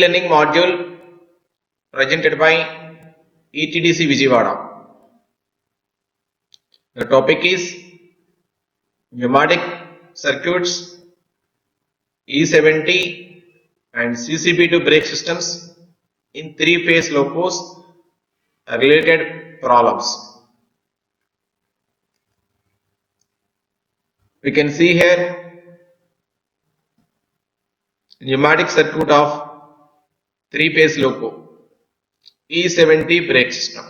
e-learning module presented by ETDC Vijayawada. The topic is pneumatic circuits, E70 and CCP2 brake systems in three-phase locos related problems. We can see here pneumatic circuit of three-phase loco E70 brake system.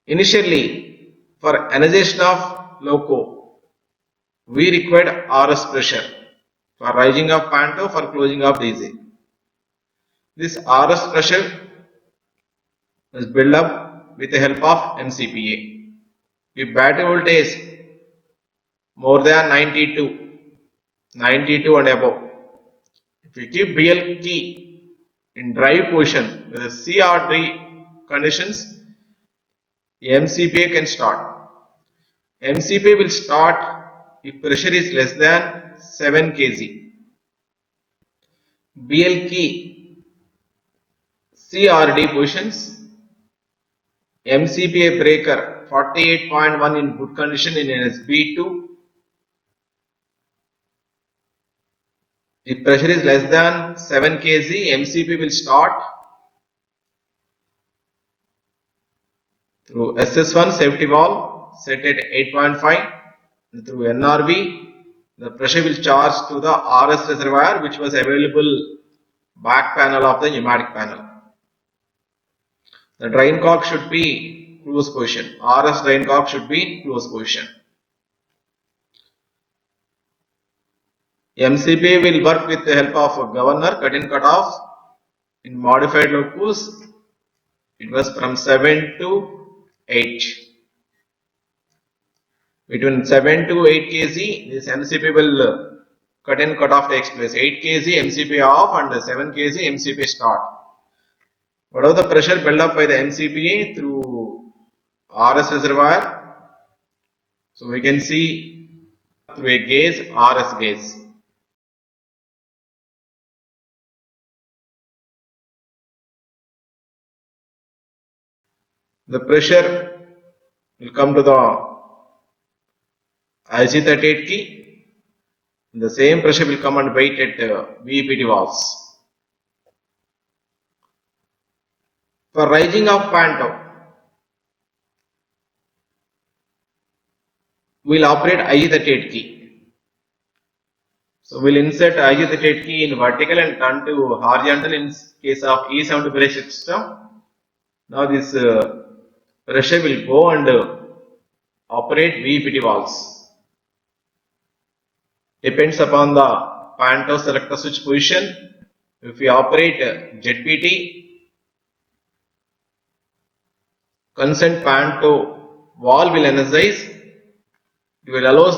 Initially, for energization of loco, we required RS pressure for rising of Panto, for closing of DC. This RS pressure is built up with the help of MCPA. If battery voltage more than 92 and above, if we keep BL key in drive position with the C or D conditions, MCPA can start. MCPA will start if pressure is less than 7 kg. BL key C or D positions, MCPA breaker 48.1 in good condition in SB2. If pressure is less than 7 kg, MCPA will start through SS1 safety valve set at 8.5, and through NRV the pressure will charge to the RS reservoir which was available back panel of the pneumatic panel. The drain cock should be close position. RS drain cock should be close position. MCPA will work with the help of a governor cut in cut off. In modified locus, it was from 7 to 8. Between 7 to 8 kg, this MCPA will cut in cut off takes place. 8 kg MCPA off and 7 kg MCPA start. Whatever the pressure built up by the MCPA through RS reservoir, so we can see through a gauge, RS gauge. The pressure will come to the IC38 key. The same pressure will come and wait at VEPT valves. For rising of Panto, we will operate IC38 key. So we will insert IC38 key in vertical and turn to horizontal in case of E70 brake system. Now this pressure will go and operate VEPT valves. Depends upon the Panto selector switch position. If we operate ZPT, consent Panto valve will energize. It will allow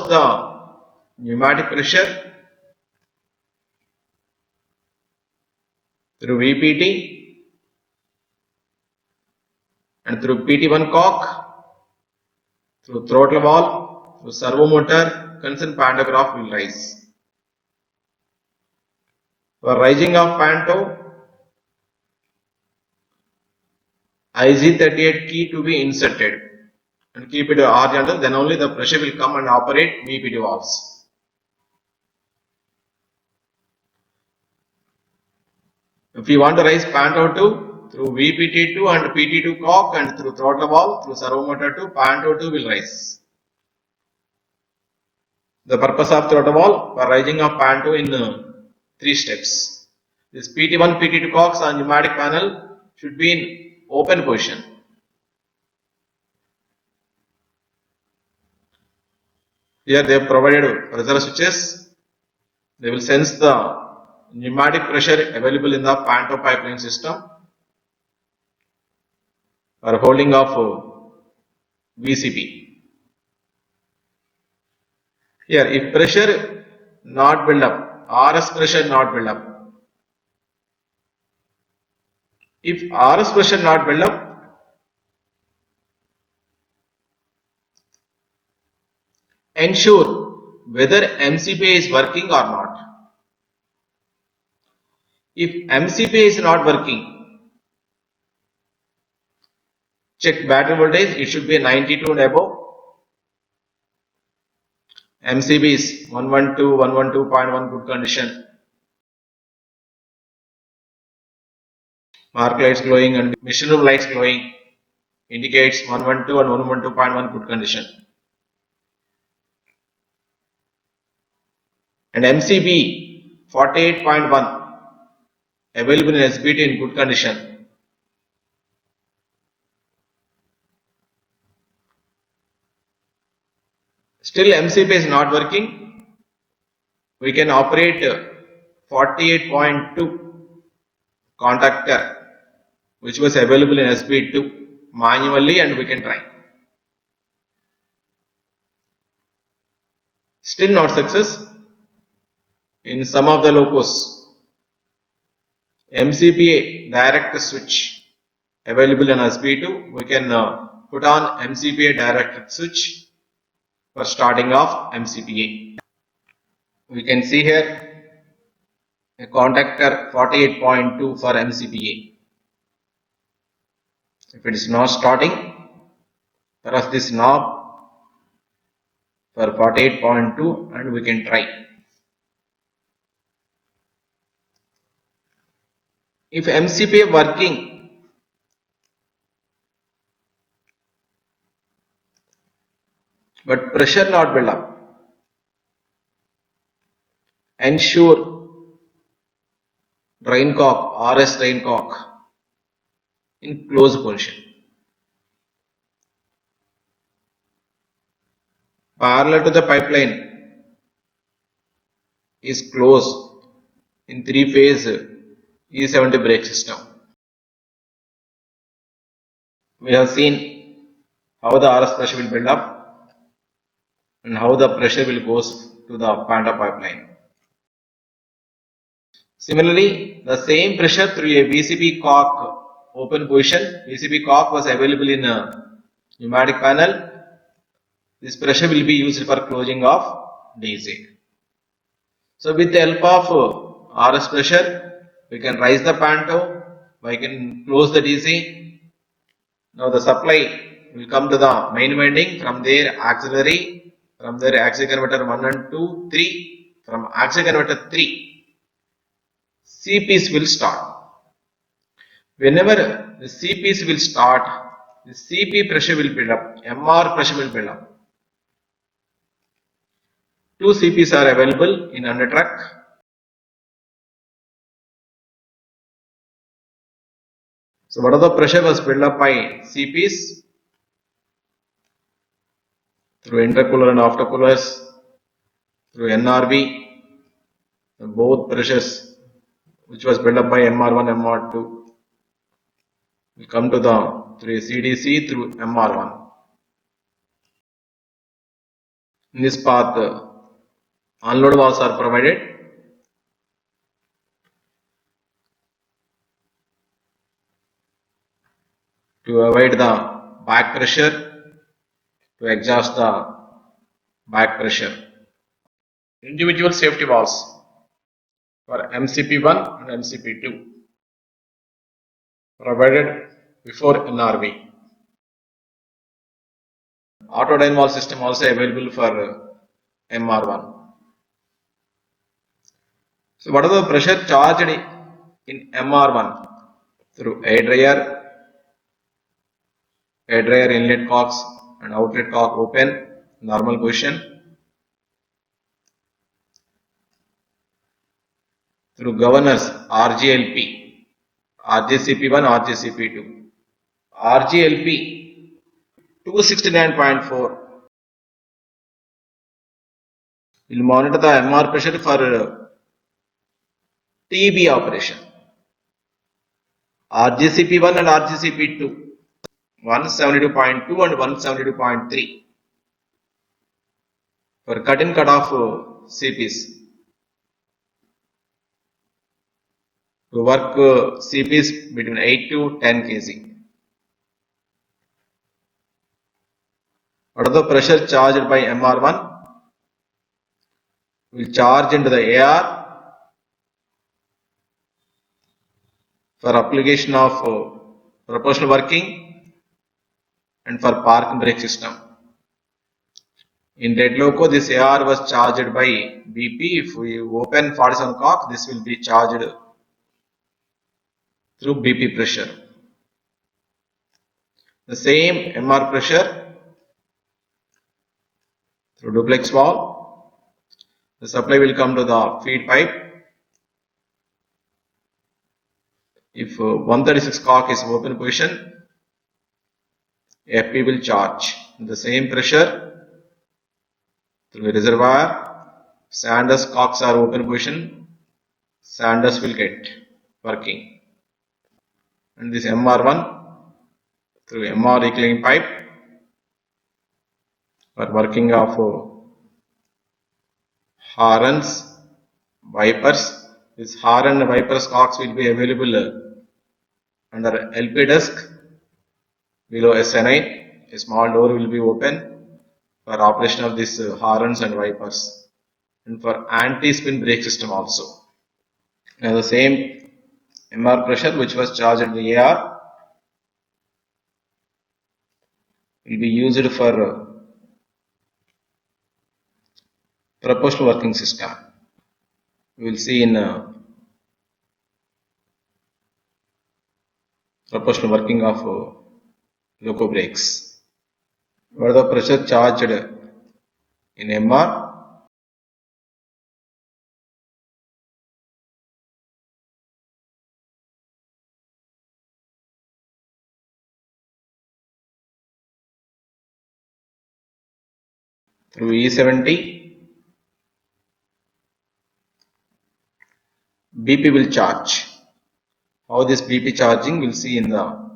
the pneumatic pressure through VPT and through PT1 cock, through throttle valve, through servo motor, consent pantograph will rise. For rising of Panto, IC38 key to be inserted and keep it horizontal, then only the pressure will come and operate VPT valves. If you want to raise Panto 2 through VPT2 and PT2 cock and through throttle valve, through servo motor 2, Panto 2 will rise. The purpose of throttle valve for rising of Panto in 3 steps. This PT1, PT2 cocks on pneumatic panel should be in open position. Here they have provided pressure switches. They will sense the pneumatic pressure available in the Panto pipeline system for holding of VCP. Here, if pressure not build up, RS pressure not build up. If RS pressure not build up, ensure whether MCPA is working or not. If MCPA is not working, check battery voltage, it should be 92 and above. MCB is 112, 112.1 good condition. Mark lights glowing and machine room lights glowing indicates 112 and 112.1 good condition. And MCB 48.1 available in SBT in good condition. Still MCB is not working. We can operate 48.2 contactor which was available in SB2 manually, and we can try. Still not success. In some of the locos, MCPA direct switch available in SB2, we can put on MCPA direct switch for starting off MCPA. We can see here a contactor 48.2 for MCPA. If it is not starting, press this knob for 48.2 and we can try. If MCPA working, but pressure not build up, ensure drain cock, RS drain cock in closed position. Parallel to the pipeline is closed in 3-phase E70 brake system. We have seen how the RS pressure will build up and how the pressure will go to the Panda pipeline. Similarly, the same pressure through a VCP cock open position, VCP cock was available in a pneumatic panel. This pressure will be used for closing of DC. So with the help of RS pressure, we can raise the panto, we can close the DC. Now the supply will come to the main winding, from there auxiliary, from there auxiliary converter 1 and 2, 3, from auxiliary converter 3, CPs will start. Whenever the CPs will start, the CP pressure will build up, MR pressure will build up. 2 CPs are available in under track. So what are the pressure was built up by CPs? Through intercooler and aftercoolers, through NRB, both pressures which was built up by MR1, MR2 will come to the through CDC through MR1. In this path, unload valves are provided. To avoid the back pressure, to exhaust the back pressure. Individual safety valves for MCP1 and MCP2 provided before NRV. Auto drain valve system also available for MR1. So what are the pressure charged in MR1? Through air dryer inlet cocks and outlet cock open, normal position. Through governors RGLP, RJCP1, RJCP2. RGLP 269.4 will monitor the MR pressure for TB operation. RJCP1 and RJCP2 172.2 and 172.3 for cut in cut off CPs. To work CPs between 8 to 10 kg. What are the pressure charged by MR1? will charge into the AR for application of proportional working and for park and brake system. In dead loco, this AR was charged by BP. If we open 47 cock, this will be charged through BP pressure. The same MR pressure through duplex valve. The supply will come to the feed pipe. If 136 cock is open position, FP will charge the same pressure through a reservoir. Sanders cocks are open position. Sanders will get working. And this MR1 through MR reclaim pipe for working of horns, wipers. This horn and wipers cocks will be available under LP desk below SNI. A small door will be open for operation of these horns and wipers, and for anti-spin brake system also. Now the same MR pressure which was charged in the AR will be used for proportional working system. We will see in proportional working of loco brakes. What the pressure charged in MR? Through E70, BP will charge. How this BP charging we'll see in the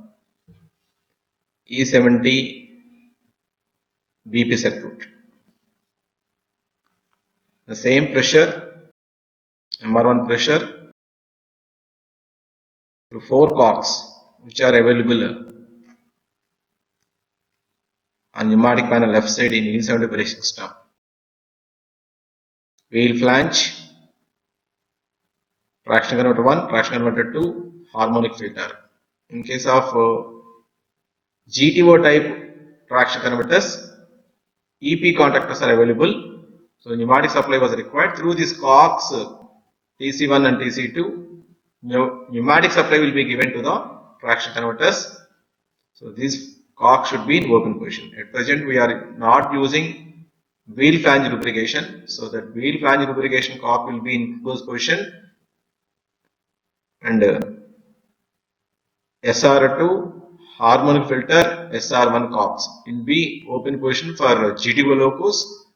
E70 BP circuit. The same pressure, MR1 pressure, through 4 cocks which are available on pneumatic panel left side in E70 brake system. Wheel flange, traction converter 1, traction converter 2, harmonic filter. In case of GTO type traction converters, EP contactors are available. So pneumatic supply was required through these cocks TC1 and TC2. Pneumatic supply will be given to the traction converters. So these cocks should be in open position. At present we are not using wheel flange lubrication. So that wheel flange lubrication cock will be in closed position, and SR2 harmonic filter SR1 cocks will be open position for GTO locos.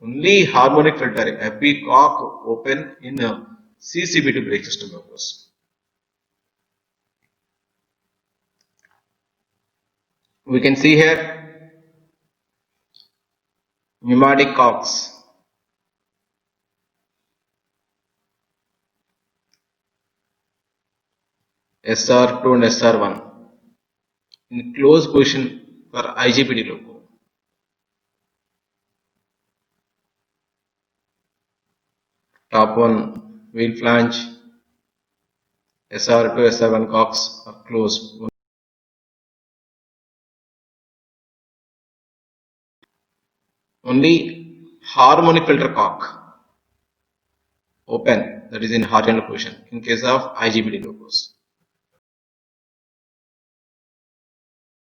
Only harmonic filter FB cock open in CCB2 brake system locos. We can see here pneumatic cocks. SR2 and SR1 in closed position for IGBT loco. Top one wheel flange, SR2, SR1 cocks are closed. Only harmonic filter cock open, that is in horizontal position in case of IGBT locos.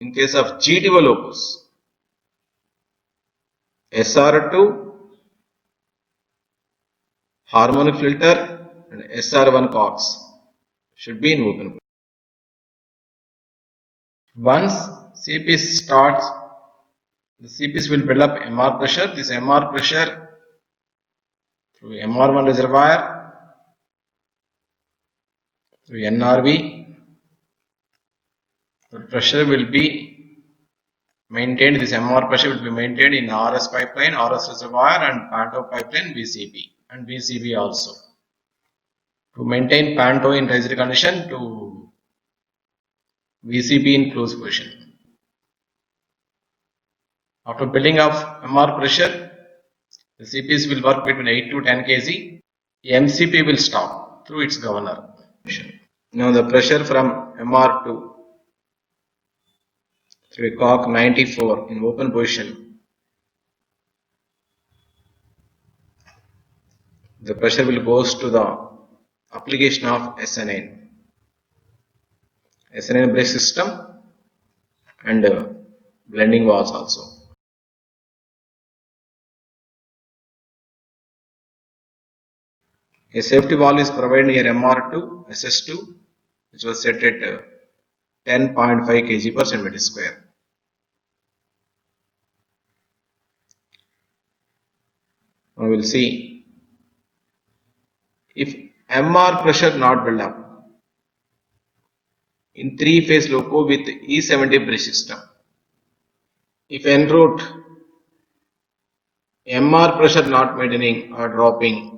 In case of GTO locos, SR2 harmonic filter and SR1 cocks should be in open position. Once CPS starts, the CPS will build up MR pressure. This MR pressure through MR1 reservoir, through NRV, the pressure will be maintained. This MR pressure will be maintained in RS pipeline, RS reservoir, and Panto pipeline, VCB, and VCB also. To maintain Panto in raised condition, to VCB in closed position. After building of MR pressure, The CPs will work between 8 to 10 kg. MCP will stop through its governor. Now the pressure from MR2 through a cock 94 in open position. The pressure will goes to the application of SN9 brake system and blending valves also. A safety valve is provided near MR2 SS2, which was set at 10.5 kg per centimeter square. Now we will see if MR pressure not build up in 3-phase loco with E70 brake system. If en route MR pressure not maintaining or dropping,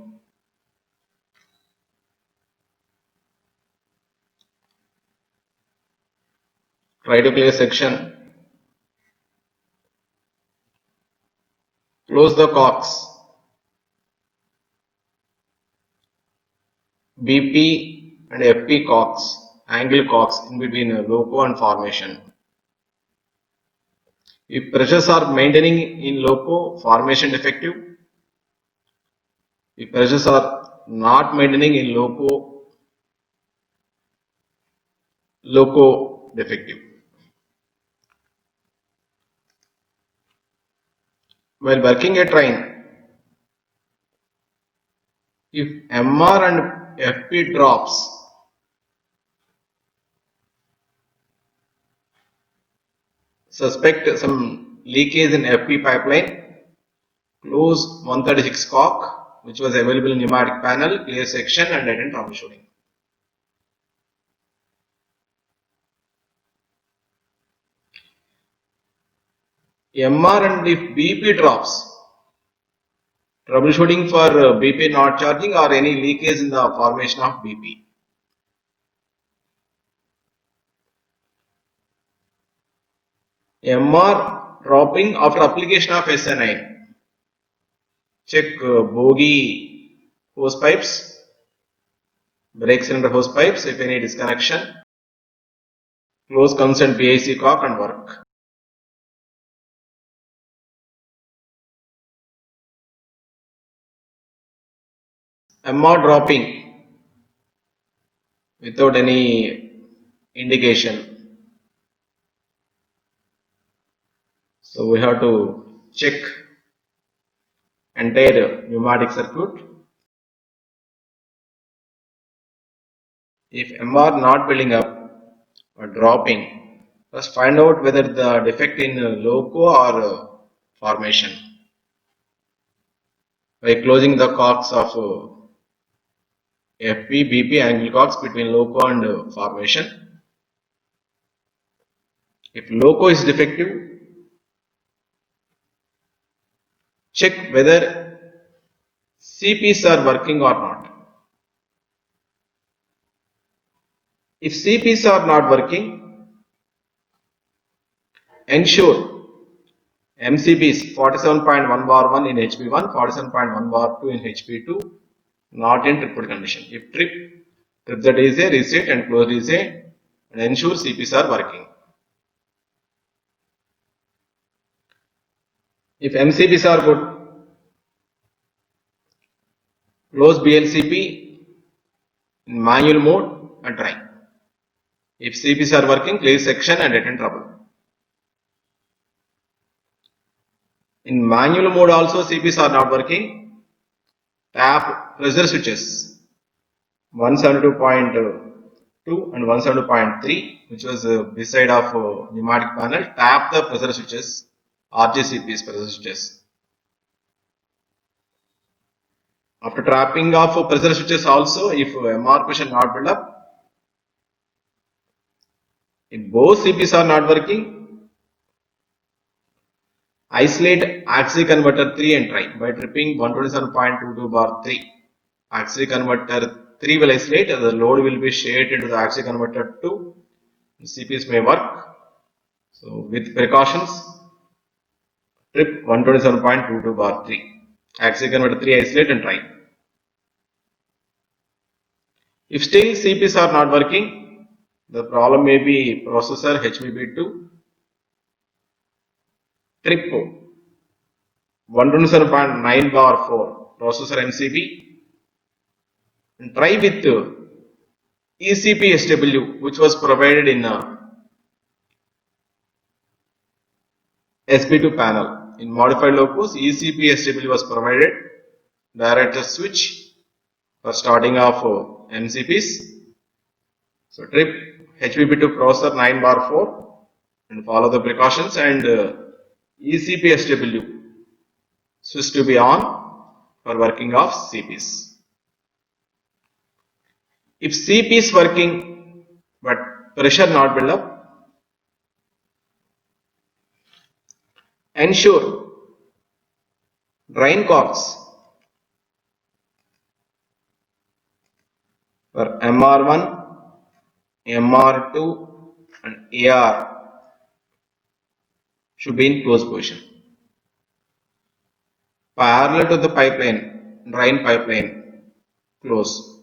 try to clear section, close the cocks, BP and FP cocks, angle cocks in between loco and formation. If pressures are maintaining in loco, formation defective. If pressures are not maintaining in loco defective. While working a train, if MR and FP drops, suspect some leakage in FP pipeline, close 136 cock, which was available in pneumatic panel, clear section and attend troubleshooting. MR and if BP drops, troubleshooting for BP not charging or any leakage in the formation of BP. MR dropping after application of SN9. Check bogie hose pipes, brake cylinder hose pipes if any disconnection. Close concerned PIC cock and work. MR dropping without any indication. So we have to check entire pneumatic circuit. If MR not building up or dropping, first find out whether the defect in loco or formation by closing the cocks of FP, BP angle cocks between loco and formation. If loco is defective, check whether CPs are working or not. If CPs are not working, ensure MCBs 47.1 bar 1 in HP1, 47.1 bar 2 in HP2, not in tripped condition. If trip the DZ, reset and close DZ and ensure CPs are working. If MCBs are good, close BLCP in manual mode and try. If CPs are working, clear section and attend trouble. In manual mode also CPs are not working, tap pressure switches 172.2 and 172.3, which was beside of pneumatic panel. Tap the pressure switches, RGCPs pressure switches. After tapping of pressure switches also, if MR pressure not build up, if both CPs are not working, isolate auxiliary converter 3 and try by tripping 127.22 bar 3. Auxiliary converter 3 will isolate, the load will be shared into the auxiliary converter 2. CPs may work. So with precautions, trip 127.22 bar 3. Axial converter 3 isolate and try. If still CPs are not working, the problem may be processor HBB2, trip 127.9 bar 4 processor MCB, and try with ECP SW, which was provided in SB2 panel. In modified locus, ECP SW was provided, direct switch for starting of MCPs. So trip HBB2 processor 9 bar 4 and follow the precautions, and ECP SW switch to be on for working of CPs. If CP is working but pressure not build up, ensure drain cogs for MR1, MR2 and AR should be in closed position. Parallel to the pipeline, drain pipeline, close.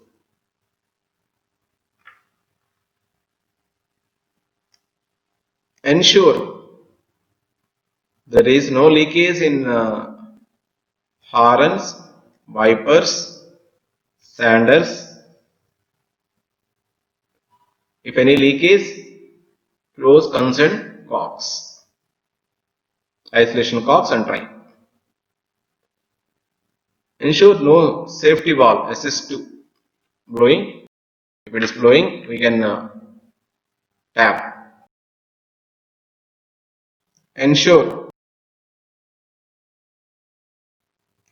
Ensure there is no leakage in horns, wipers, sanders. If any leakage, close concerned cogs, isolation cogs and try. Ensure no safety valve SS2 blowing. If it is blowing, we can tap. Ensure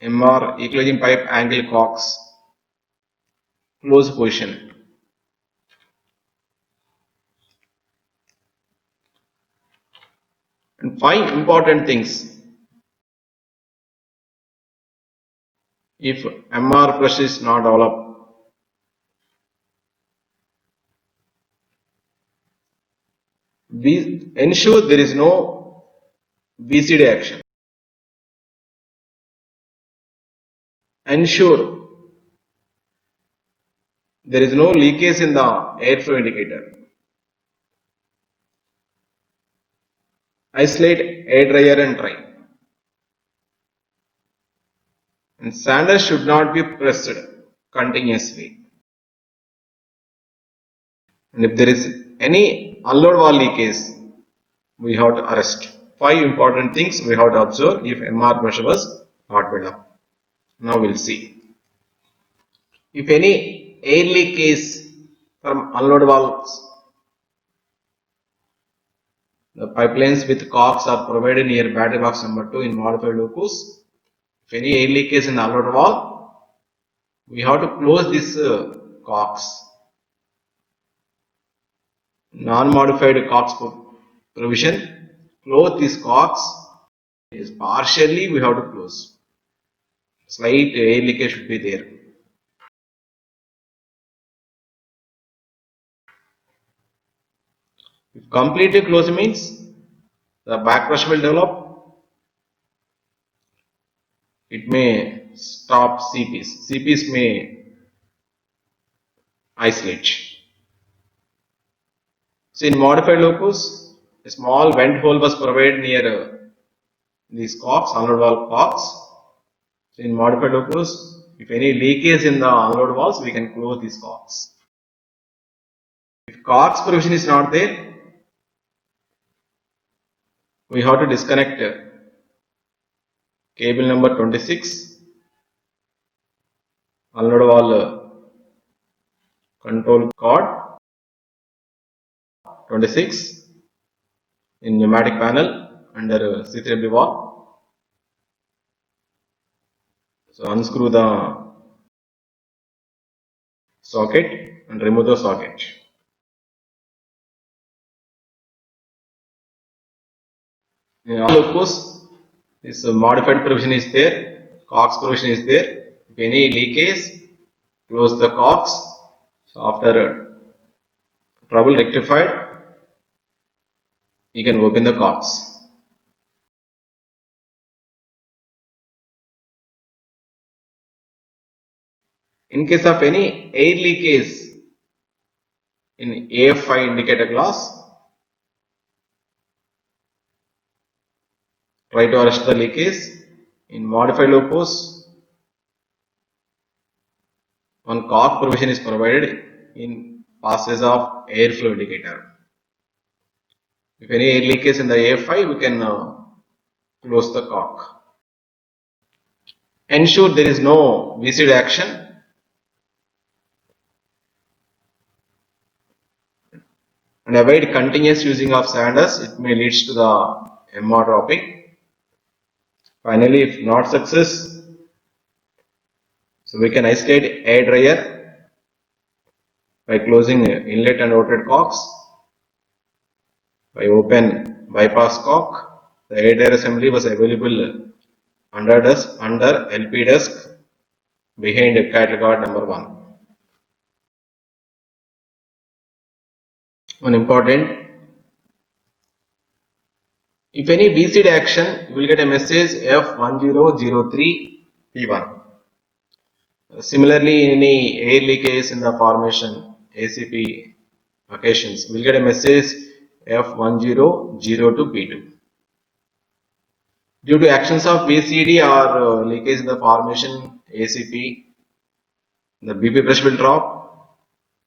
MR equalizing pipe angle cogs, close position. And 5 important things. If MR pressure is not developed, we ensure there is no VCD action. Ensure there is no leakage in the airflow indicator. Isolate air dryer and dry. And sander should not be pressed continuously. And if there is any unload valve leakage, we have to arrest. 5 important things we have to observe if MR pressure was not built up. Now we'll see. If any air leakage from unload valves, the pipelines with cogs are provided near battery box number 2 in modified locus. If any air leakage in the unload valve, we have to close this cogs. Non-modified cogs provision, close these cogs is partially we have to close. Slight air leakage should be there. If completely closed means the back pressure will develop. It may stop CPs. CPs may isolate. So in modified locus, a small vent hole was provided near these cogs, unload valve cogs. So in modified locus, if any leakage in the unload valves, we can close these cogs. If cogs provision is not there, we have to disconnect cable number 26, unload valve control cord 26 in pneumatic panel under C3W valve. So unscrew the socket and remove the socket. In all of course, this modified provision is there, cogs provision is there. If any leakage, close the cogs. So after trouble rectified, you can open the cogs. In case of any air leakage in AF5 indicator glass, try to arrest the leakage. In modified low post, one cock provision is provided in passage of airflow indicator. If any air leakage in the AF5, we can close the cock. Ensure there is no VCD action. And avoid continuous using of sanders, it may lead to the MR dropping. Finally, if not success, so we can isolate air dryer by closing inlet and outer cocks, by open bypass cock. The air dryer assembly was available under LP desk behind cattle guard number 1. One important, if any VCD action, you will get a message F1003P1. Similarly, in any air leakage in the formation ACP occasions, we will get a message F1002P2. Due to actions of VCD or leakage in the formation ACP, the BP pressure will drop,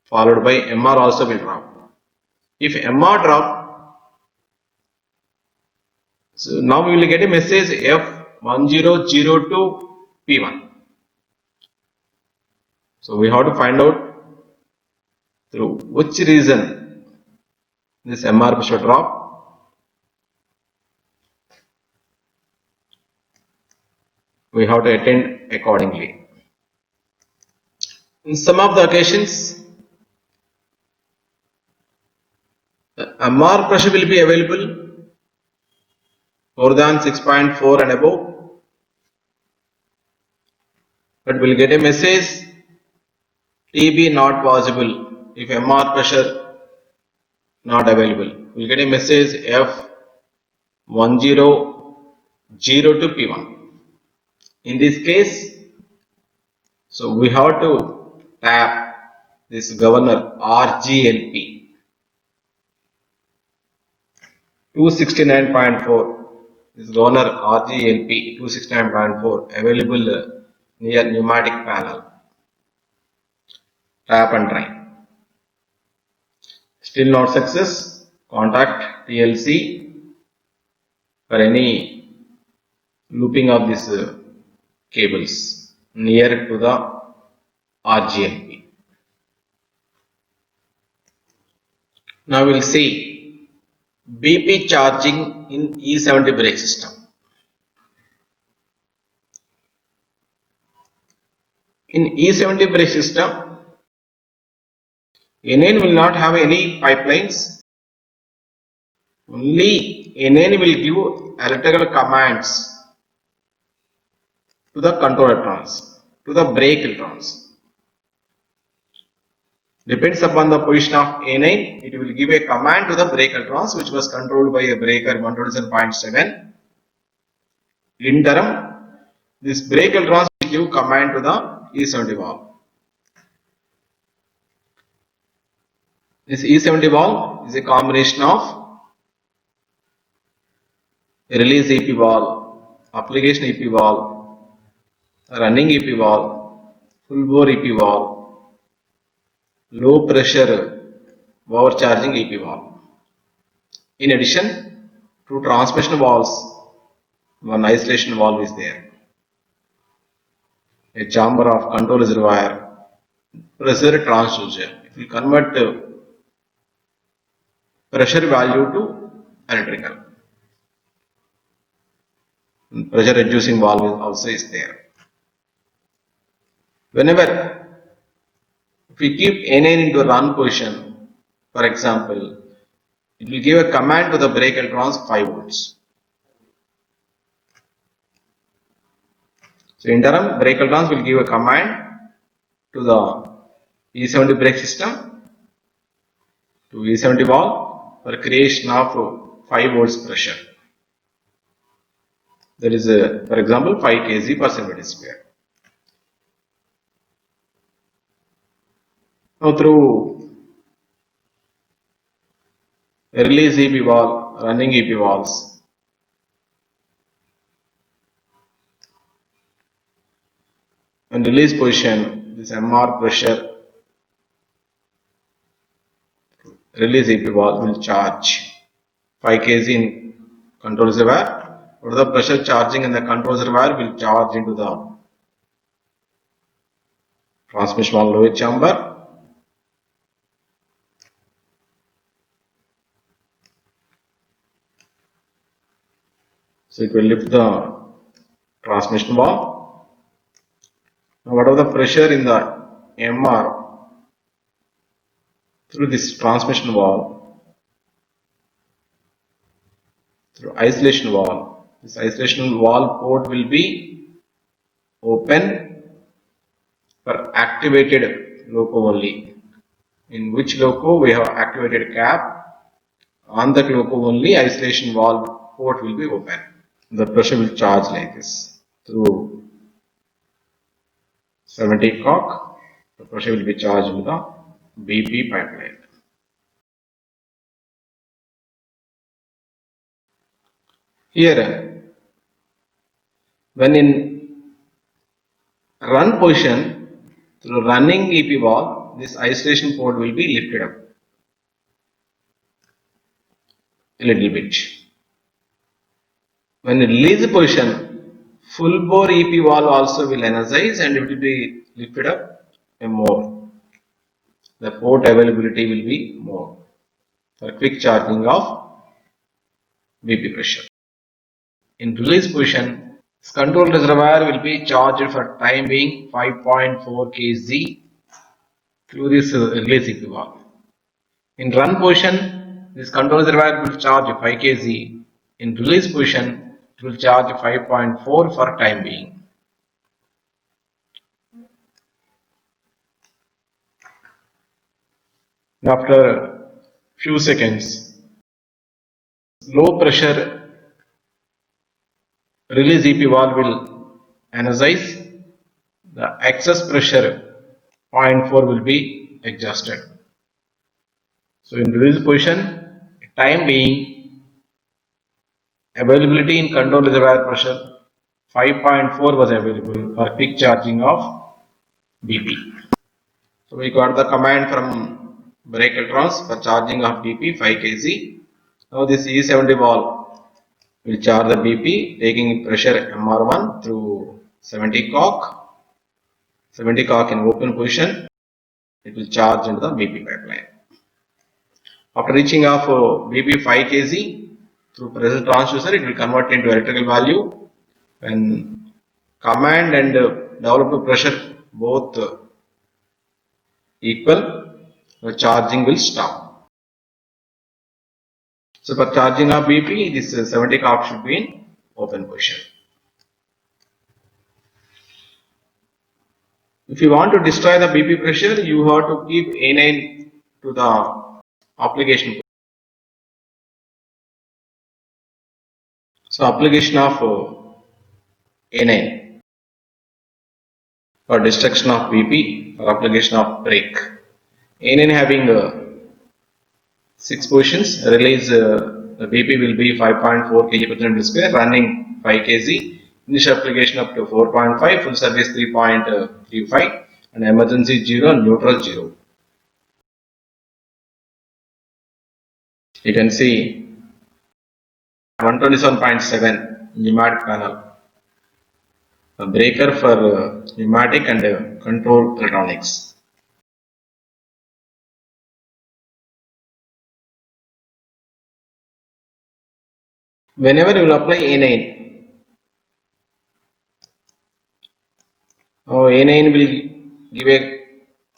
followed by MR also will drop. If MR drop, so now we will get a message F1002P1. So we have to find out through which reason this MR pressure drop. We have to attend accordingly. In some of the occasions, the MR pressure will be available more than 6.4 and above, but we'll get a message TB not possible if MR pressure not available. We'll get a message F1002P1. In this case, so we have to tap this governor RGLP 269.4. This governor RGLP 269.4 available near pneumatic panel. Tap and try. Still not success, contact TLC for any looping of these cables near to the RGLP. Now we will see BP charging in E70 brake system. In E70 brake system, NN will not have any pipelines. Only NN will give electrical commands to the control electrons, to the brake electrons. Depends upon the position of A9, it will give a command to the brake electrons which was controlled by a breaker 127.7. In turn, this brake electrons will give command to the E70 valve. This E70 valve is a combination of release EP valve, application EP valve, running EP valve, full bore EP valve, low pressure overcharging EP valve. In addition, two transmission valves, one isolation valve is there, a chamber of control reservoir, pressure transducer. It will convert pressure value to electrical. Pressure reducing valve also is there. Whenever if we keep NN into run position, for example, it will give a command to the brake electrons 5 volts. So in turn, brake electrons will give a command to the E70 brake system, to E70 valve for creation of 5 volts pressure. That is, for example, 5 kg per centimeter square. Now through release EP valve, running EP valves, and release position, this MR pressure release EP valve will charge 5 kg in control reservoir, or the pressure charging in the control reservoir will charge into the transmission valve lower chamber. So it will lift the transmission valve. Now whatever the pressure in the MR through this transmission valve, through isolation valve, this isolation valve port will be open for activated loco only. In which loco we have activated cap, on that loco only isolation valve port will be open. The pressure will charge like this through 70 cock. The pressure will be charged with the BP pipeline. Here, when in run position through running EP valve, this isolation port will be lifted up a little bit. When in release position, full bore EP valve also will energize and it will be lifted up more. The port availability will be more for quick charging of BP pressure. In release position, this control reservoir will be charged for time being 5.4 kg through this release EP valve. In run position, this control reservoir will charge 5 kg. In release position, it will charge 5.4 for time being. After few seconds, low pressure release EP valve will energize. The excess pressure 0.4 will be adjusted. So in release position, time being, availability in control reservoir pressure 5.4 was available for quick charging of BP. So we got the command from brake electrons for charging of BP 5 kg. Now this E70 valve will charge the BP taking pressure MR1 through 70 cock. 70 cock in open position, it will charge into the BP pipeline. After reaching of BP 5 kg through pressure transducer, it will convert into electrical value. When command and developed pressure both equal, the charging will stop. So for charging of BP, this 70 cock should be in open position. If you want to destroy the BP pressure, you have to keep A9 to the application. So application of A9 for destruction of BP or application of brake. A9 having 6 positions, release the BP will be 5.4 kg per centimeter square, running 5 kg. Initial application up to 4.5, full service 3.35, and emergency 0, neutral 0. You can see 127.7 pneumatic panel, a breaker for pneumatic and control electronics. Whenever you will apply A9, A9 will give a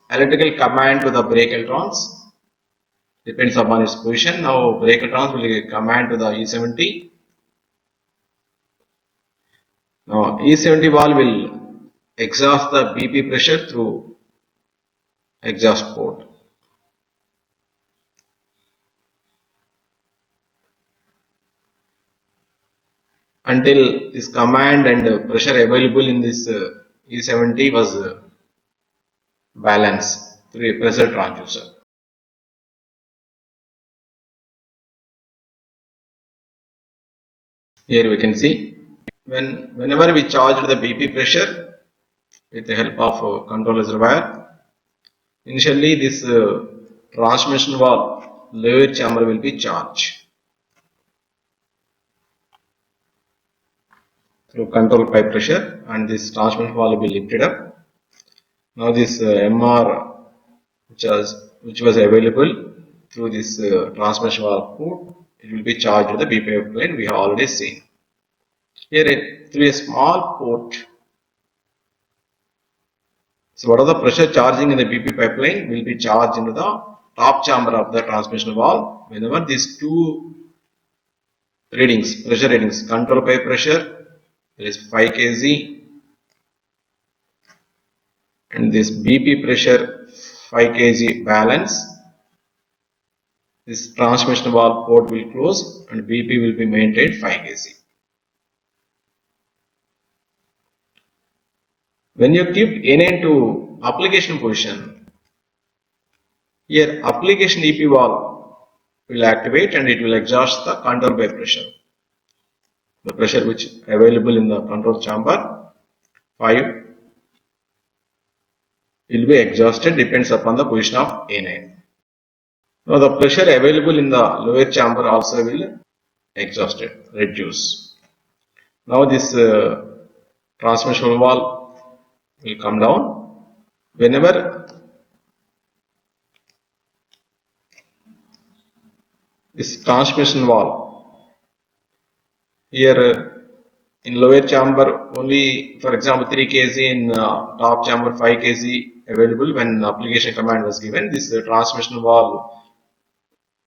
electrical command to the brake electrons. Depends upon its position. Now brake electrons will give a command to the E70. Now E70 valve will exhaust the BP pressure through exhaust port. Until this command and pressure available in this E70 was balanced. through a pressure transducer. Here we can see whenever we charge the BP pressure with the help of a control reservoir, initially this transmission valve lower chamber will be charged through control pipe pressure, and this transmission valve will be lifted up. Now this MR which was available through this transmission valve port, it will be charged to the BP pipeline we have already seen. Here through a small port. So what are the pressure charging in the BP pipeline will be charged into the top chamber of the transmission valve whenever these two readings, pressure readings, control pipe pressure, there is 5 kg, and this BP pressure 5 kg balance, this transmission valve port will close and BP will be maintained 5 kg. When you keep NA to application position, here application EP valve will activate and it will exhaust the control pipe pressure. The pressure which available in the control chamber 5 will be exhausted, depends upon the position of A9. Now the pressure available in the lower chamber also will exhausted, reduce. Now this transmission valve will come down. Whenever this transmission valve here in lower chamber only, for example 3 kg, in top chamber 5 kg available when application command was given, this transmission valve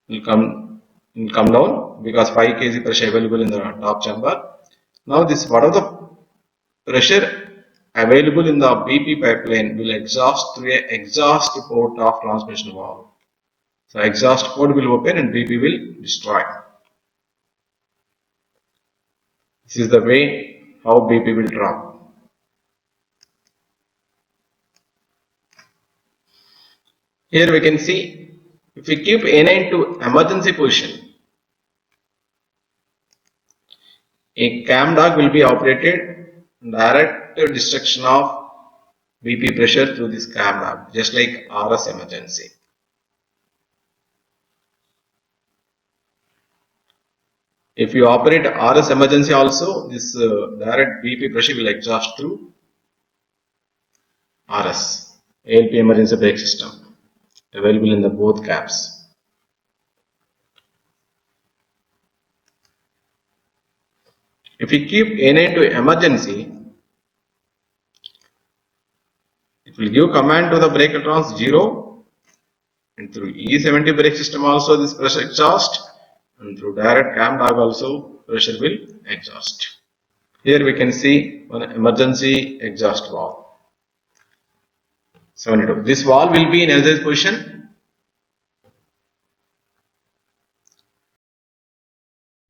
will come down because 5 kg pressure available in the top chamber. Now this what are the pressure available in the BP pipeline will exhaust through a exhaust port of transmission valve. So exhaust port will open and BP will destroy. This is the way how BP will drop. Here we can see if we keep NA into emergency position, a cam dog will be operated direct destruction of BP pressure through this cam dog, just like RS emergency. If you operate RS emergency also, this direct BP pressure will exhaust through RS, ALP emergency brake system, available in the both cabs. If we keep NA to emergency, it will give command to the brake electrons 0, and through E70 brake system also this pressure exhaust, and through direct cam dog also pressure will exhaust. Here we can see one emergency exhaust valve. 72. This valve will be in energized position.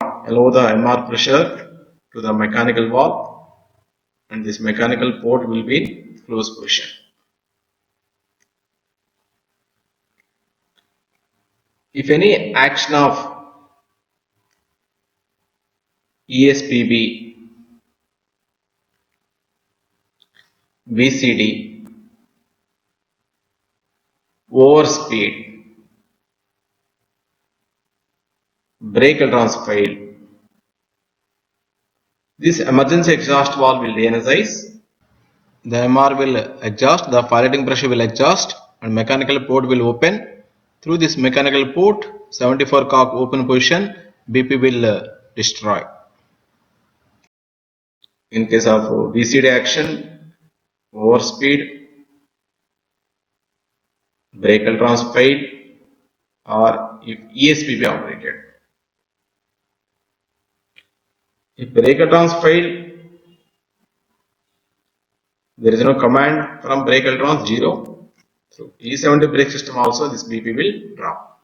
Allow the MR pressure to the mechanical valve, and this mechanical port will be in closed position. If any action of ESPB, VCD, overspeed, brake electrons fail, this emergency exhaust valve will de-energize. The MR will exhaust, the firing pressure will exhaust, and mechanical port will open. Through this mechanical port, 74 cock open position, BP will destroy. In case of VCD action, overspeed, brake electrons fail, or if ESPB operated. If brake electrons fail, there is no command from brake electrons 0. So E70 brake system also this BP will drop.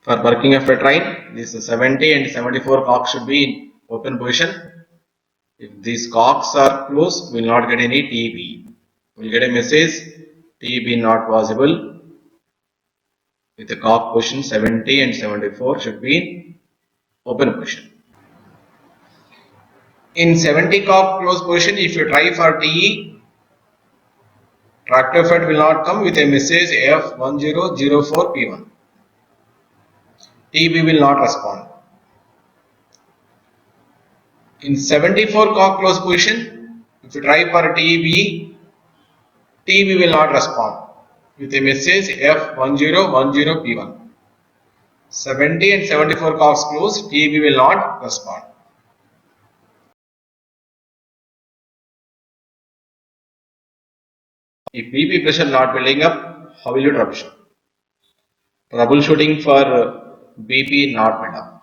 For working of a train, this 70 and 74 cocks should be in open position. If these cocks are closed, we will not get any TB. we'll get a message TB not possible with the cock position 70 and 74 should be in open position. In 70 cock close position, if you try for TE, tractor fed will not come with a message F1004P1. TB will not respond. In 74 cock close position, if you try for TB, TB will not respond with a message F1010P1. 70 and 74 cocks close, TB will not respond. If BP pressure not building up, how will you troubleshoot? Troubleshooting for BP not build up.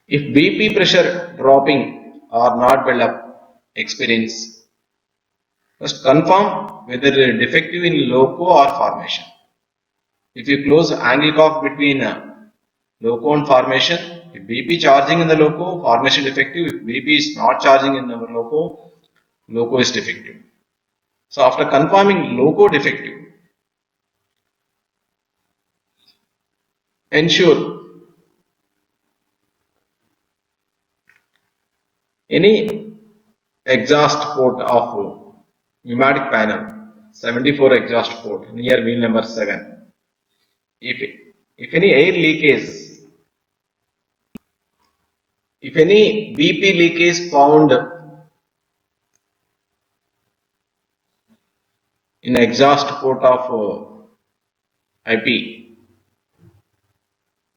If BP pressure dropping or not build up experience, first confirm whether defective in loco or formation. If you close angle cock between loco and formation, if BP charging in the loco, formation defective. If BP is not charging in the loco is defective. So after confirming loco defective, ensure any exhaust port of pneumatic panel 74 exhaust port near wheel number 7. If any air leakage, if any BP leakage found in exhaust port of IP,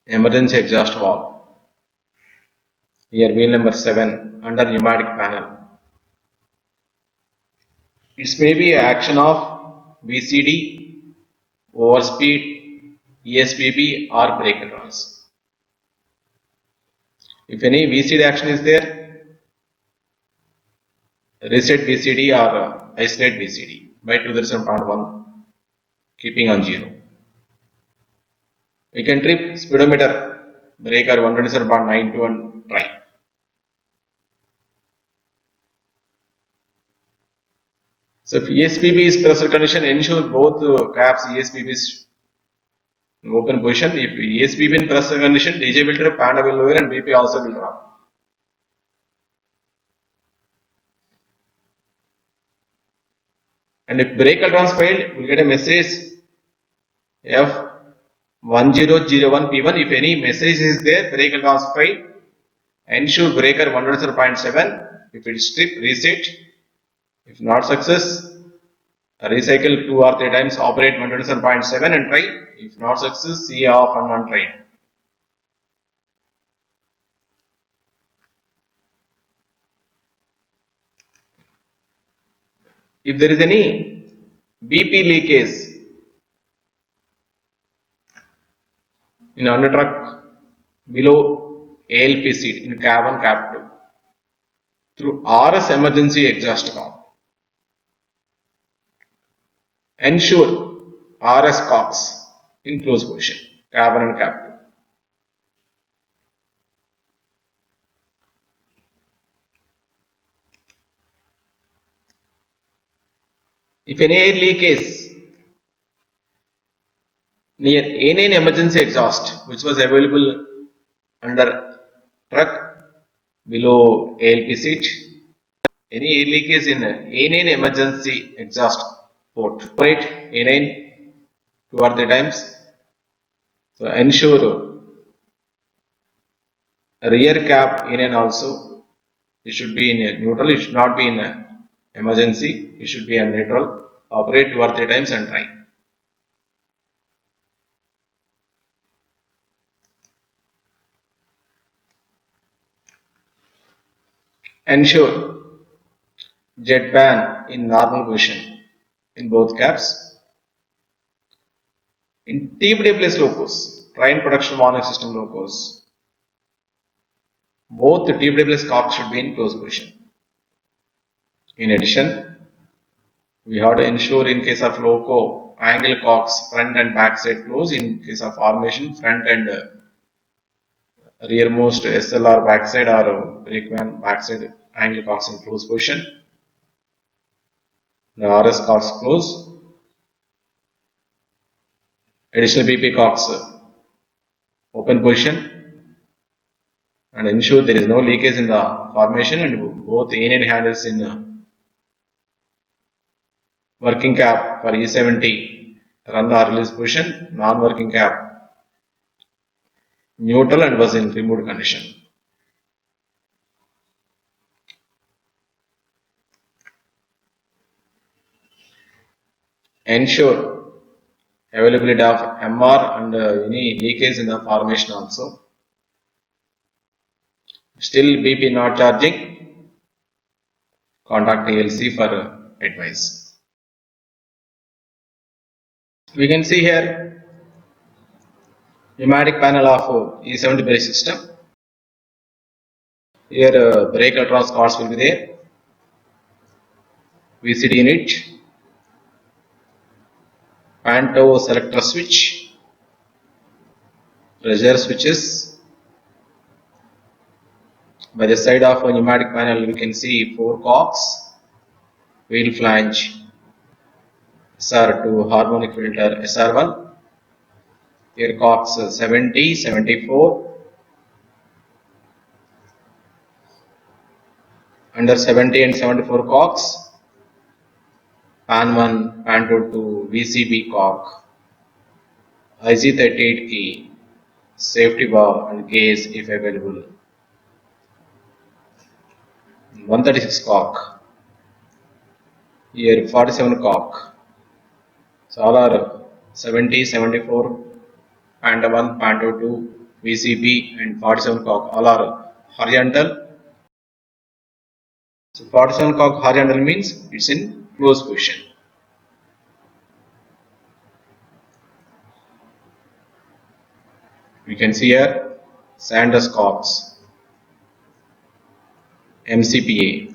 emergency exhaust valve near wheel number 7 under pneumatic panel, it may be action of VCD, overspeed, ESPB or brake advance. If any VCD action is there, reset VCD or isolate VCD by 2007.1 keeping on 0. We can trip speedometer breaker 127.92 and try. So if ESPB is pressure condition, ensure both caps ESPB is in open position. If ESPB in pressure condition, DJ will trip, panda will lower and BP also will drop. And if brake advance failed, we will get a message F1001P1. If any message is there, brake advance failed, ensure breaker 127.7. If it is strip, reset. If not success, recycle 2 or 3 times, operate 127.7 and try. If not success, see off and on try. If there is any BP leakage in under truck below ALP seat in cab 1, cab 2 through RS emergency exhaust valve, ensure RS cocks in close position, cab 1 and cab 2. If any air leakage near A9 emergency exhaust which was available under truck below ALP seat, any air leakage in A9 emergency exhaust port, operate A9 2 or 3 times. So ensure rear cap A9 also, it should be in a neutral, it should not be in a emergency, it should be a neutral. Operate 2 or 3 times and try. Ensure jet pan in normal position in both caps. In TWS locos, train production warning system locos, both the TWS cocks should be in close position. In addition, we have to ensure in case of loco, angle cocks front and back side close. In case of formation, front and rearmost SLR backside or brakeman backside angle cocks in close position. The RS cocks close. Additional BP cocks open position, and ensure there is no leakage in the formation, and both in and handles in working cap for E70 run the release position, non-working cap neutral and was in removed condition. Ensure availability of MR and any leakage in the formation also. Still BP not charging, contact ALC for advice. We can see here pneumatic panel of E70 brake system. Here brake electronics cards will be there. VCD unit, Panto selector switch, pressure switches. By the side of a pneumatic panel, we can see 4 cocks, wheel flange, SR2 harmonic filter SR1, here cocks 70, 74, under 70 and 74 cocks, pan 1, pan 2 VCB cock, IC38 key, safety valve and gauge if available, 136 cock, here 47 cock. So all are 70, 74, Panda 1, Panda 2, VCB and 47 cock all are horizontal. So 47 cock horizontal means it's in close position. We can see here Sanders cocks, MCPA.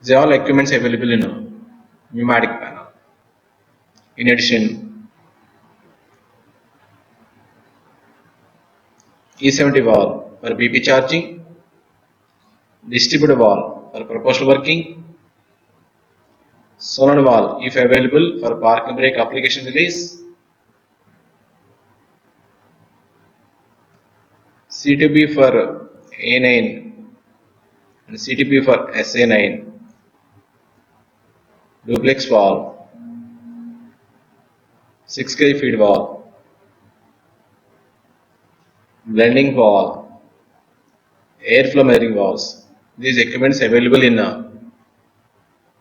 These are all equipments available in a pneumatic panel. In addition, E70 valve for BP charging, distributor valve for proportional working, solenoid valve if available for parking brake application release, C2B for A9 and C2B for SA9, duplex valve, 6 kg feed valve, blending valve, airflow measuring valves. These equipments available in a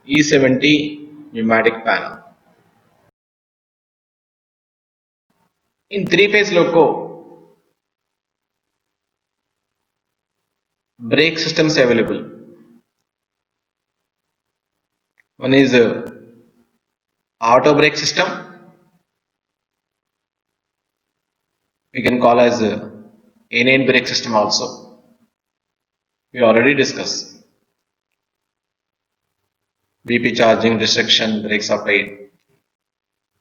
E70 pneumatic panel. In 3-phase loco, brake systems available. One is auto brake system. We can call as A9 brake system also. We already discussed. BP charging, restriction, brake supply.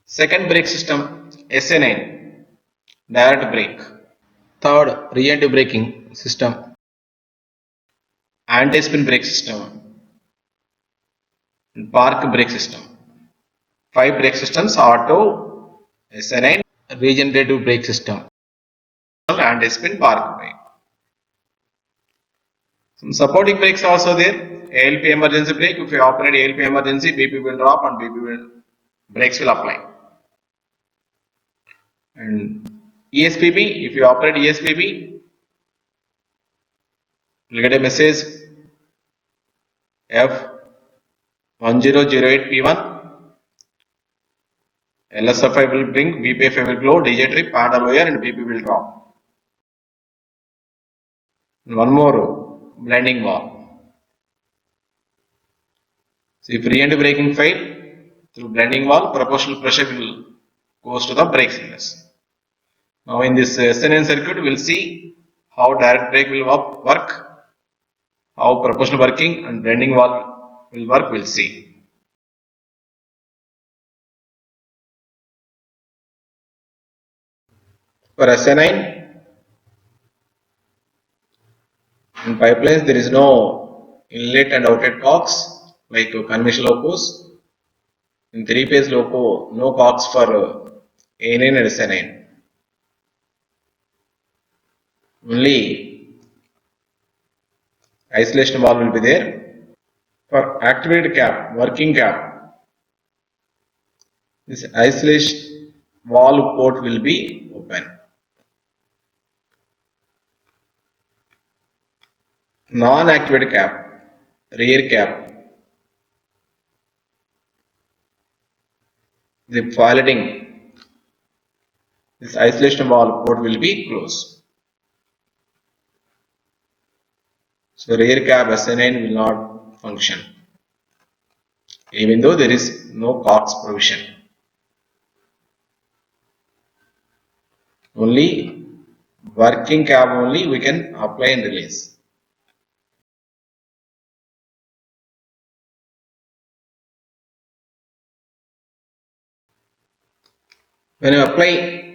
Second brake system, SA9, direct brake. Third, re-entry braking system, anti-spin brake system, and park brake system. 5 brake systems: auto, SA9, regenerative brake system, anti-spin, park brake. Some supporting brakes also there. ALP emergency brake. If you operate ALP emergency, BP will drop and brakes will apply. And ESPB, if you operate ESPB, you will get a message F1008P1. LSFI will blink, BPFI will glow, DJ trip, panda lower and BP will drop. And one more blending valve. So if re-entry braking fail, through blending valve, proportional pressure will goes to the brake cylinders. Now in this SNN circuit, we will see how direct brake will work, how proportional working and blending valve will work, we will see. For SN9, In pipelines, there is no inlet and outlet cocks like conventional locos. In three-phase loco, no cocks for ANN and SNN. Only isolation valve will be there. For activated cap, working cap, this isolation valve port will be open. Non-activated cap, rear cap, the piloting, this isolation valve port will be closed. So rear cap SNN will not function, even though there is no COX provision. Only working cap only we can apply and release. When you apply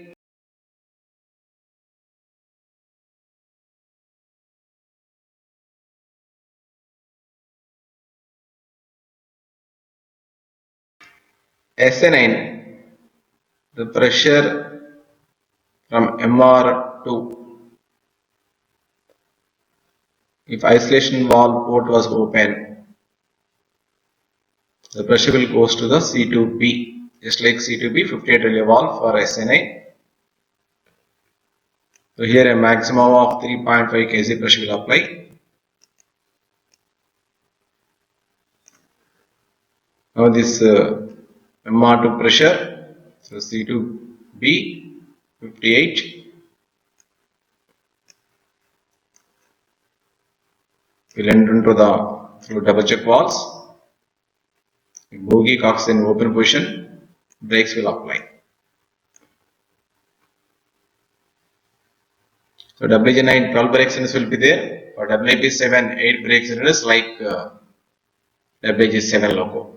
SN9, the pressure from MR2, if isolation valve port was open, the pressure will goes to the C2B, just like C2B 58 relay valve for SN9. So here a maximum of 3.5 kg pressure will apply. Now this MR2 pressure, so C2B 58 will enter into the through double check valves. Bogie cocks in open position, brakes will apply. So WJ9 12 brake cylinders will be there. For WP7 8 brake cylinders like WJ7 loco.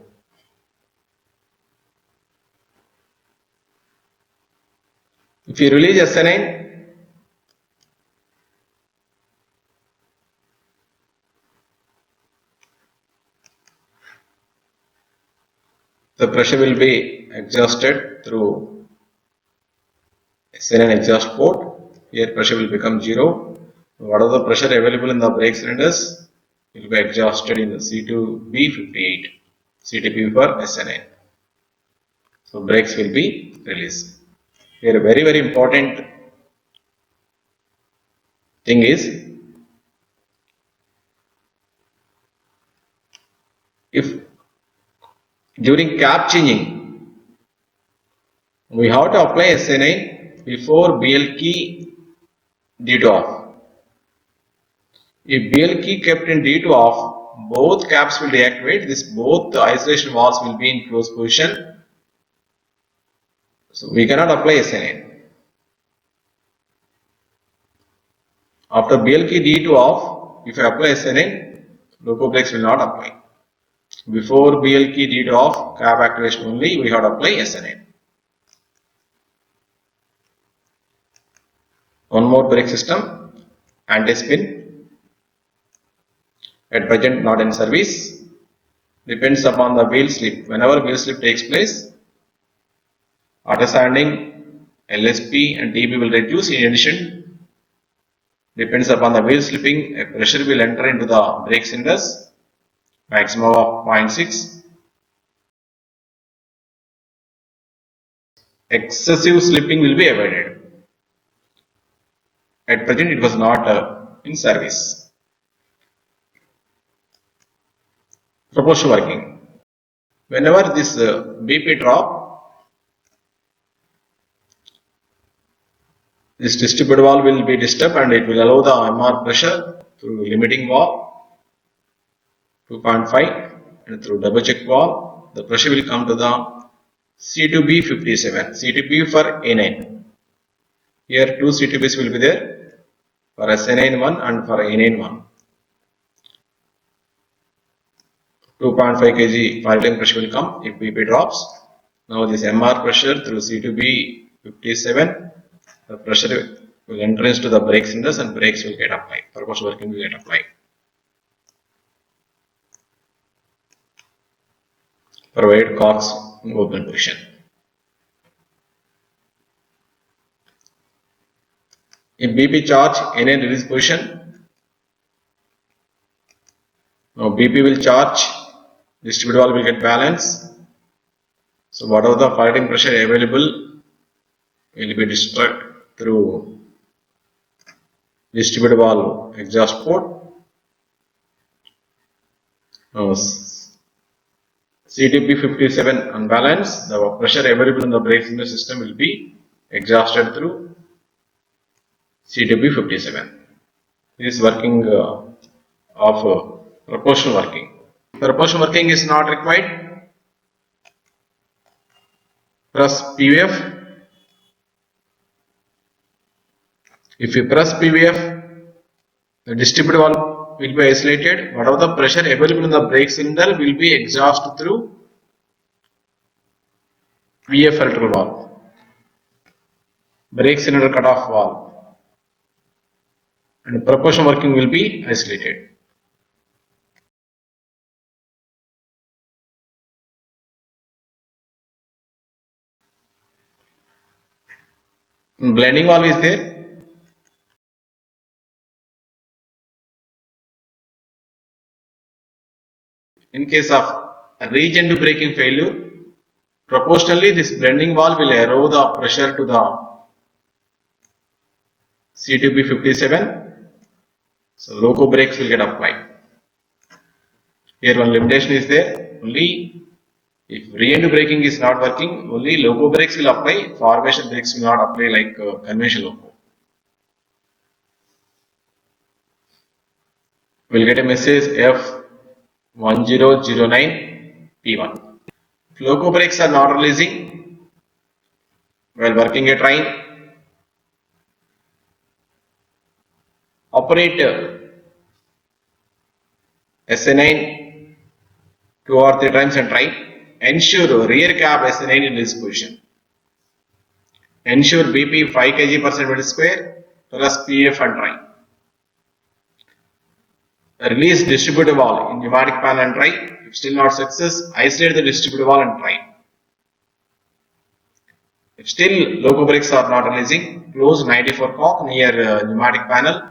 If you release SN9, the pressure will be adjusted through SN9 exhaust port. Here pressure will become 0. Whatever the pressure available in the brake cylinders will be adjusted in the C2B58, CTP for SN9. So brakes will be released. Here a very important thing is, if during cap changing we have to apply SN9 before BL key D2 off. If BL key kept in D2 off, both caps will deactivate. Both the isolation valves will be in closed position. So we cannot apply SN9. After BL key D2 off, if I apply SN9, loco brakes will not apply. Before BL key D2 off, cap activation only, we have to apply SN9. One more brake system, anti-spin, at present not in service, depends upon the wheel slip. Whenever wheel slip takes place, auto sanding, LSP and TB will reduce. In addition, depends upon the wheel slipping, a pressure will enter into the brake cylinders, maximum of 0.6. Excessive slipping will be avoided. At present, it was not in service. Proportion working. Whenever this BP drop, this distributed valve will be disturbed and it will allow the MR pressure through limiting valve 2.5 and through double check valve. The pressure will come to the C2B57, CTP for A9. Here two CTPs will be there, for SN9 and for A9 2.5 kg piloting pressure will come if BP drops. Now this MR pressure through C2B57, the pressure will enter into the brake cylinders and brakes will get applied. Proportional working will get applied. Provide cocks in open position. If BP charge any release position, now BP will charge, distributed valve will get balance. So whatever the firing pressure available will be distributed through distributed valve exhaust port. Now CTP57 unbalanced, the pressure available in the brake cylinder system will be exhausted through CTP57. This is working of proportional working. Proportional working is not required. Press PVF. If you press PVF, the distributed valve will be isolated. Whatever the pressure available in the brake cylinder will be exhausted through VF filter valve, brake cylinder cutoff valve, and proportional working will be isolated. Blending valve is there. In case of regen to braking failure, proportionally this blending valve will allow the pressure to the CTP57. So loco brakes will get applied. Here one limitation is there. Only if regen to braking is not working, only loco brakes will apply. Formation brakes will not apply like conventional loco. We'll get a message F1009P1. If loco brakes are not releasing while working a train, operate SA9 2 or 3 times and try. Ensure rear cab SA9 in this position. Ensure BP 5 kg per centimeter square plus PF and try. Release distributor valve in pneumatic panel and try. If still not success, isolate the distributor valve and try. If still loco brakes are not releasing, close 94 cock near pneumatic panel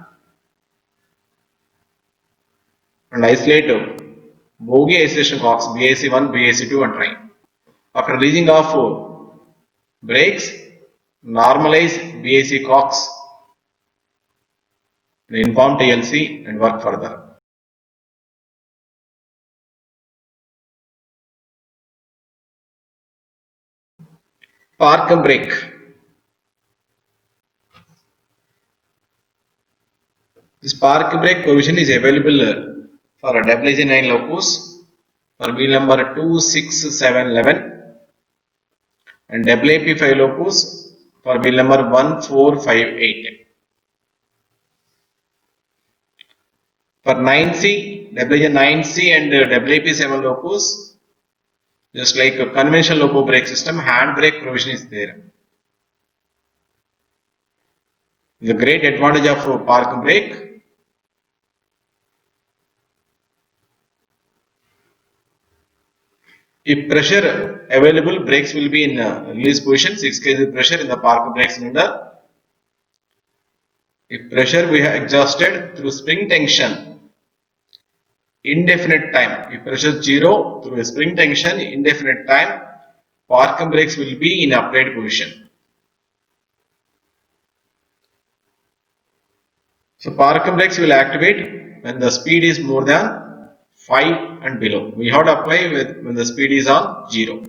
and isolate bogie isolation cocks BAC1, BAC2 and try. After releasing of brakes, normalize BAC cocks and inform TLC and work further. Park and brake. This park brake provision is available for a WJ9 locos for wheel number 26711 and WAP5 locos for wheel number 1458. For 9C, WJ9C and WAP7 locos, just like a conventional loco brake system, hand brake provision is there. The great advantage of park brake. If pressure available, brakes will be in release position, 6 kg pressure in the park brake cylinder. If pressure we have exhausted through spring tension, indefinite time. If pressure 0 through a spring tension, indefinite time, park brakes will be in upright position. So park brakes will activate when the speed is more than 5 and below. We have to apply when the speed is on 0.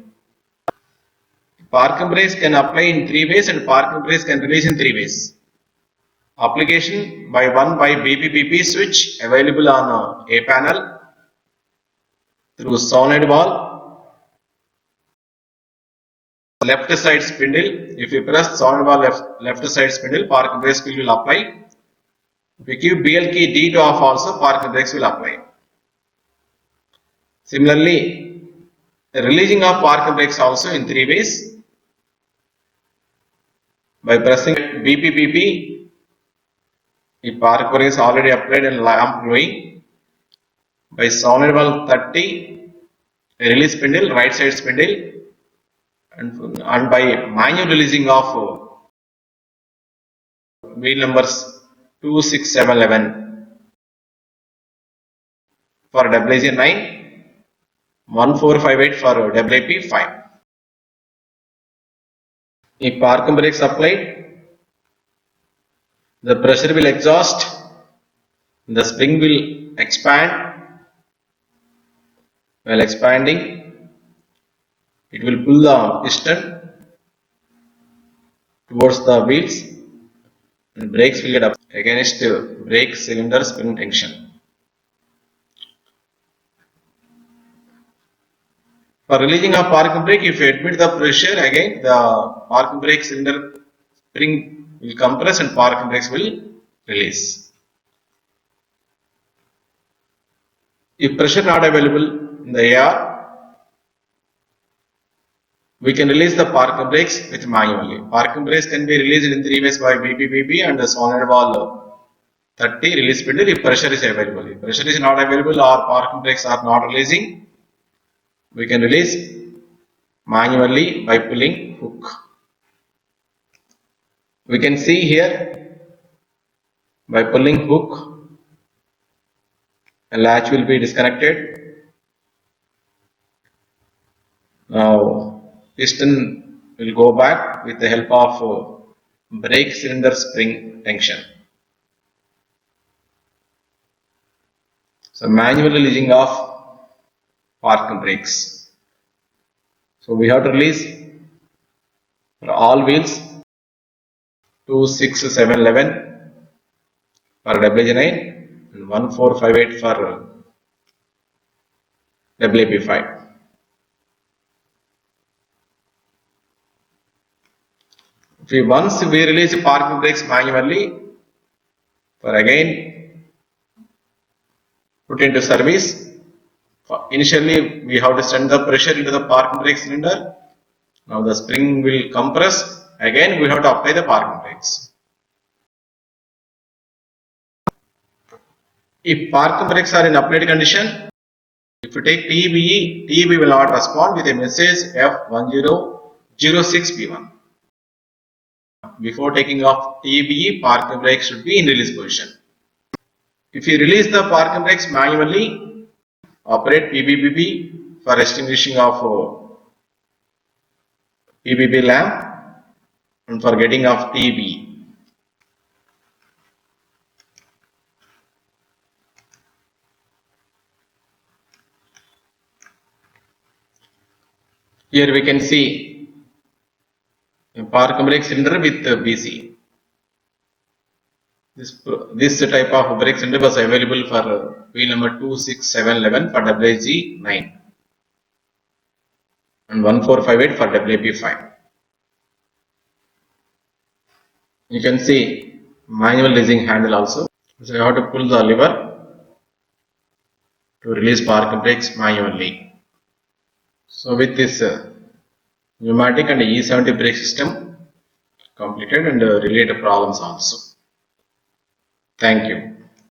Park brakes can apply in 3 ways and park brakes can release in 3 ways. Application by BPPP switch available on A panel through solenoid valve, left side spindle. If you press solenoid valve left side spindle, park brakes will apply. If you give BL key D to off also, park brakes will apply. Similarly, releasing of park brakes also in 3 ways. By pressing BPPP The park brake is already applied and lamp glowing. By solenoid valve 30, release spindle, right side spindle, and by manual releasing of wheel numbers 2, 6, 7, 11 for WG 9, 1458 for WP 5. If park brakes applied, the pressure will exhaust, the spring will expand. While expanding, it will pull the piston towards the wheels and brakes will get up against brake cylinder spring tension. For releasing a park brake, if you admit the pressure, again the park brake cylinder spring will compress and park brakes will release. If pressure not available in the AR, we can release the park brakes with manually. Park brakes can be released in 3 ways by BPBB and the solenoid valve 30 release spindle if pressure is available. If pressure is not available or park brakes are not releasing, we can release manually by pulling hook. We can see here by pulling hook, a latch will be disconnected. Now piston will go back with the help of brake cylinder spring tension. So manual releasing of park brakes. So we have to release for all wheels 2, 6, 7, 11 for WG9 and 1458 for WP5. Once we release park brakes manually, for again put into service, initially we have to send the pressure into the park brake cylinder. Now the spring will compress. Again we have to apply the park brakes. If park brakes are in applied condition, if you take TBE, TBE will not respond with a message F1006P1. Before taking off TBE, park brake should be in release position. If you release the park brakes manually, operate PBBB for extinguishing of PBB lamp and for getting of TBE. Here we can see a park brake cylinder with BC. This type of brake cylinder was available for wheel number 2, 6, 7, 11 for WG9 and 1458 for WP5. You can see manual releasing handle also. So you have to pull the lever to release park brakes manually. So with this pneumatic and E70 brake system completed and related problems also. Thank you.